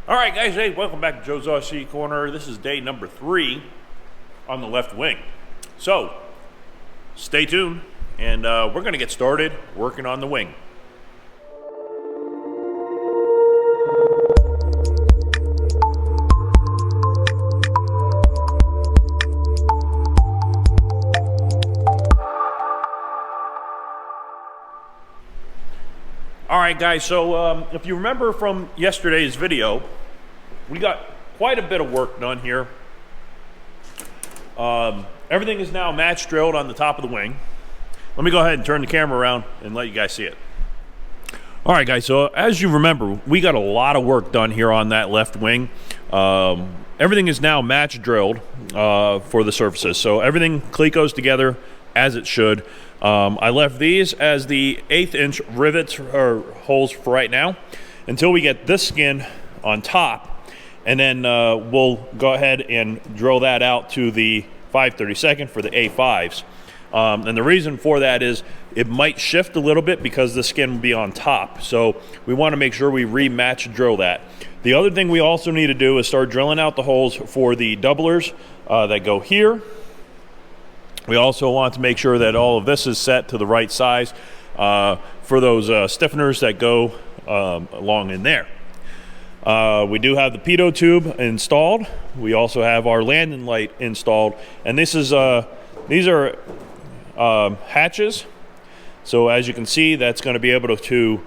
All right, guys, hey, welcome back to Joe's RC Corner. This is day number 3 on the left wing. So, stay tuned, and we're going to get started working on the wing. All right, guys, so if you remember from yesterday's video, we got quite a bit of work done here. Everything is now match drilled on the top of the wing. Let me go ahead and turn the camera around and let you guys see it. All right, guys, so as you remember, we got a lot of work done here on that left wing. Everything is now match drilled for the surfaces, so everything goes together as it should. I left these as the 1/8 inch rivets or holes for right now until we get this skin on top, and then we'll go ahead and drill that out to the 5/32 for the A5s. And the reason for that is it might shift a little bit because the skin will be on top, so we want to make sure we rematch drill that. The other thing we also need to do is start drilling out the holes for the doublers that go here. We also want to make sure that all of this is set to the right size for those stiffeners that go along in there. We do have the Pitot Tube installed. We also have our landing light installed, and this is these are hatches. So as you can see, that's going to be able to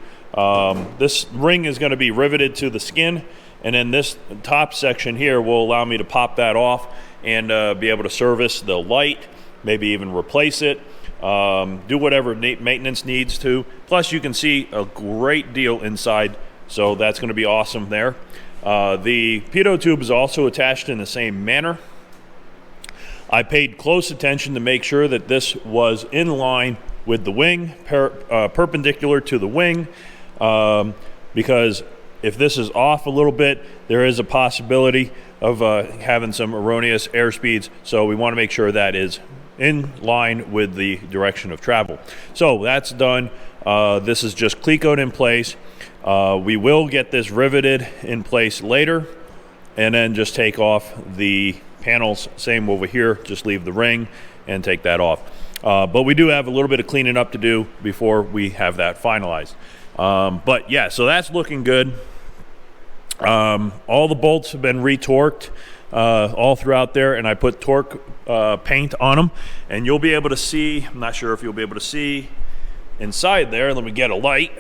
this ring is going to be riveted to the skin, and then this top section here will allow me to pop that off and be able to service the light, maybe even replace it, do whatever maintenance needs to. Plus you can see a great deal inside, so that's going to be awesome there. The Pitot Tube is also attached in the same manner. I paid close attention to make sure that this was in line with the wing, perpendicular to the wing, because if this is off a little bit, there is a possibility of having some erroneous airspeeds, so we want to make sure that is in line with the direction of travel. So that's done. This is just clecoed in place. We will get this riveted in place later, and then just take off the panels. Same over here, just leave the ring and take that off. But we do have a little bit of cleaning up to do before we have that finalized. But yeah, so that's looking good. All the bolts have been retorqued all throughout there, and I put torque paint on them, and you'll be able to see, I'm not sure if you'll be able to see inside there. Let me get a light.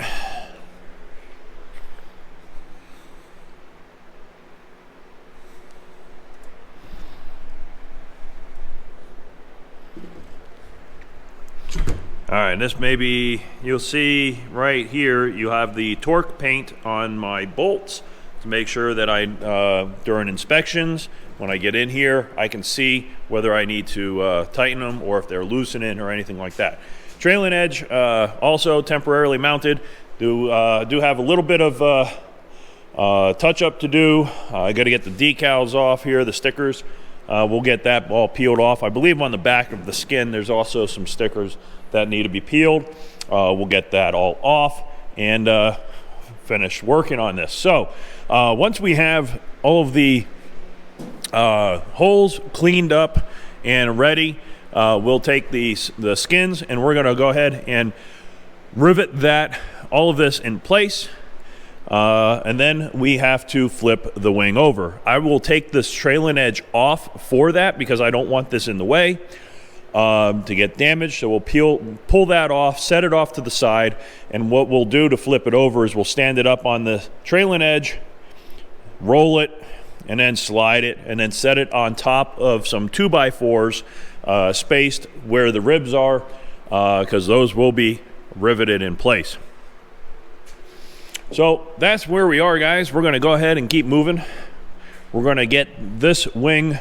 All right, this maybe you'll see right here, you have the torque paint on my bolts to make sure that I, during inspections, when I get in here, I can see whether I need to tighten them or if they're loosening or anything like that. Trailing edge, also temporarily mounted. Do have a little bit of touch up to do. I got to get the decals off here, the stickers. We'll get that all peeled off. I believe on the back of the skin, there's also some stickers that need to be peeled. We'll get that all off and finish working on this. So once we have all of the holes cleaned up and ready, we'll take the skins, and we're going to go ahead and rivet all of this in place, and then we have to flip the wing over. I will take this trailing edge off for that because I don't want this in the way to get damaged. So we'll pull that off, set it off to the side, and what we'll do to flip it over is we'll stand it up on the trailing edge, roll it, and then slide it, and then set it on top of some 2x4s spaced where the ribs are, because those will be riveted in place. So that's where we are, guys. We're going to go ahead and keep moving. We're going to get this wing,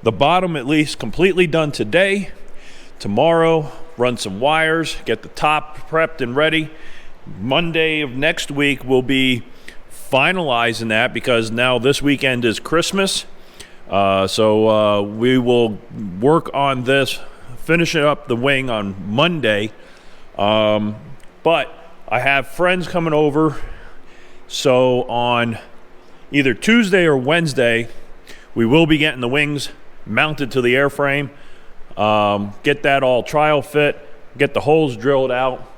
the bottom at least, completely done today. Tomorrow, run some wires, get the top prepped and ready. Monday of next week, we'll be finalizing that because now this weekend is Christmas. So we will work on this, finishing up the wing on Monday. But I have friends coming over, so on either Tuesday or Wednesday, we will be getting the wings mounted to the airframe, get that all trial fit, get the holes drilled out.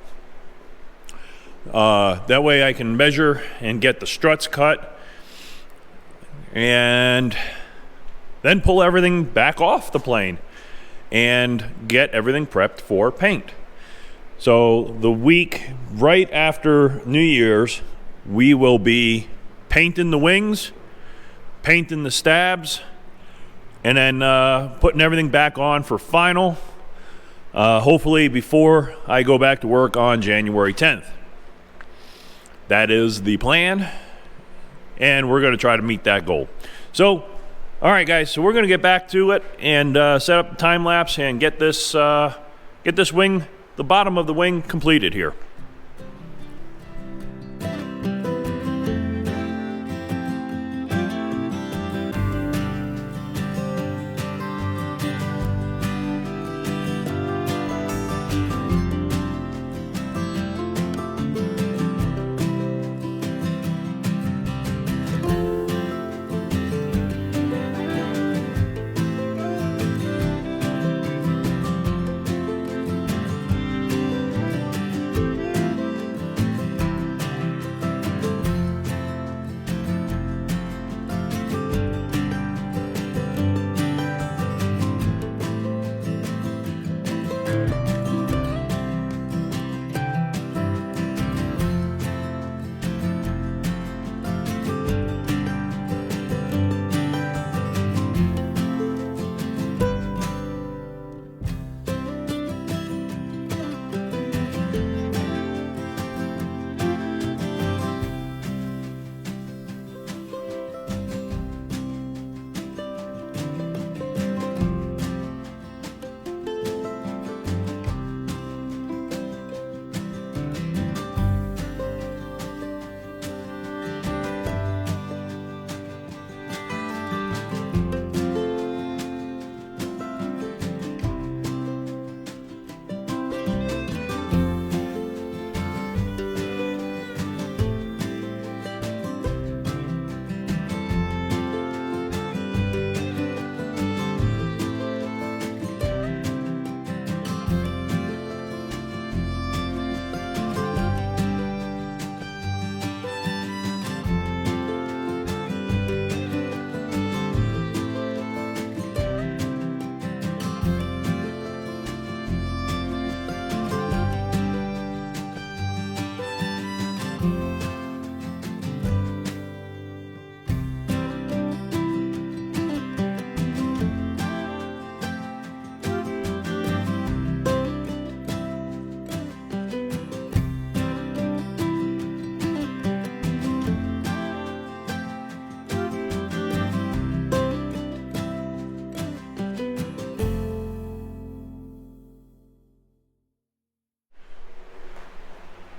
That way I can measure and get the struts cut, and then pull everything back off the plane and get everything prepped for paint. So the week right after New Year's, we will be painting the wings, painting the stabs, and then putting everything back on for final, hopefully before I go back to work on January 10th. That is the plan, and we're going to try to meet that goal. So, all right, guys, so we're going to get back to it and set up the time lapse and get this wing, the bottom of the wing, completed here.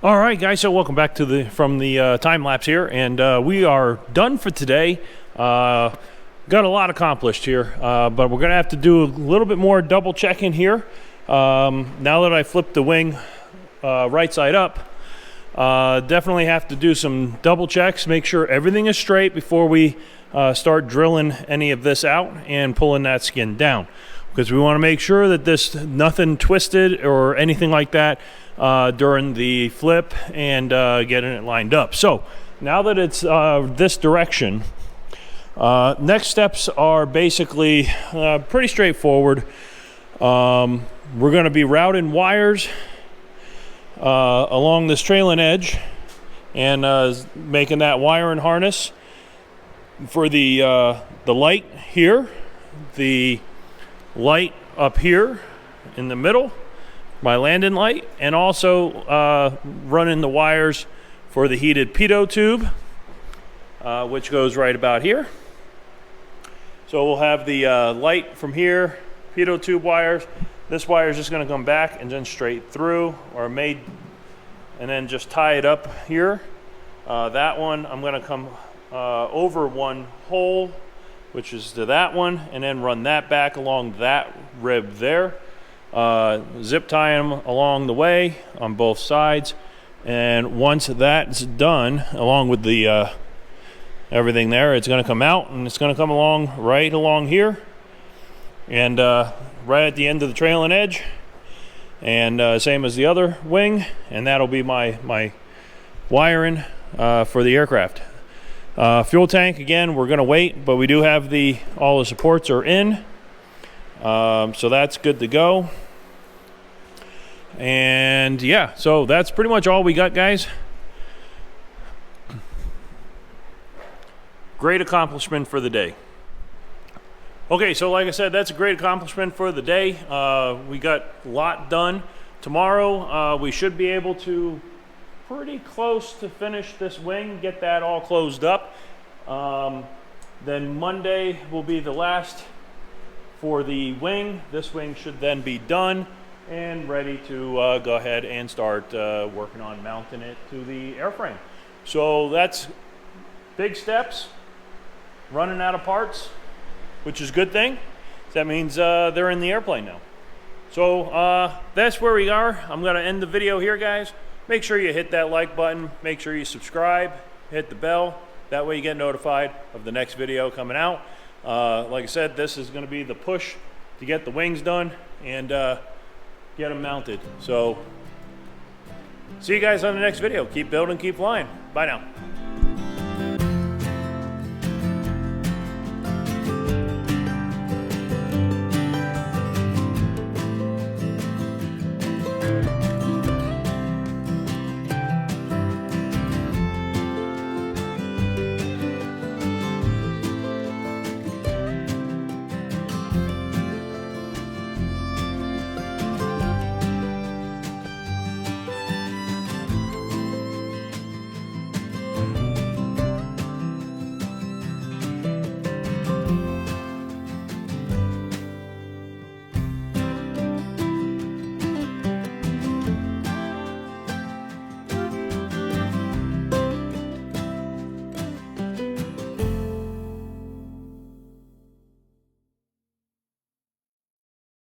All right, guys, so welcome back to from the time lapse here, and we are done for today. Got a lot accomplished here, but we're gonna have to do a little bit more double checking here. Now that I flipped the wing right side up, definitely have to do some double checks, make sure everything is straight before we start drilling any of this out and pulling that skin down, because we want to make sure that nothing twisted or anything like that during the flip and getting it lined up. So now that it's this direction, next steps are basically pretty straightforward. We're going to be routing wires along this trailing edge and making that wiring harness for the light here, the light up here in the middle, my landing light, and also running the wires for the heated Pitot Tube, which goes right about here. So we'll have the light from here, Pitot Tube wires. This wire is just going to come back and then straight through, or made, and then just tie it up here. That one I'm going to come over one hole, which is to that one, and then run that back along that rib there. Zip tie them along the way on both sides, and once that's done, along with the everything there. It's going to come out, and it's going to come along right along here, and right at the end of the trailing edge, and same as the other wing, and that'll be my wiring for the aircraft. Fuel tank, again, we're going to wait, but we do have all the supports are in, so that's good to go. And yeah, so that's pretty much all we got, guys. Great accomplishment for the day. Okay, so like I said, that's a great accomplishment for the day. We got a lot done. Tomorrow, we should be able to pretty close to finish this wing, get that all closed up. Then Monday will be the last for the wing. This wing should then be done and ready to go ahead and start working on mounting it to the airframe. So that's big steps. Running out of parts, which is a good thing. That means they're in the airplane now. So that's where we are. I'm going to end the video here, guys. Make sure you hit that like button. Make sure you subscribe. Hit the bell. That way you get notified of the next video coming out. Like I said, this is going to be the push to get the wings done and get them mounted. So see you guys on the next video. Keep building, keep flying. Bye now.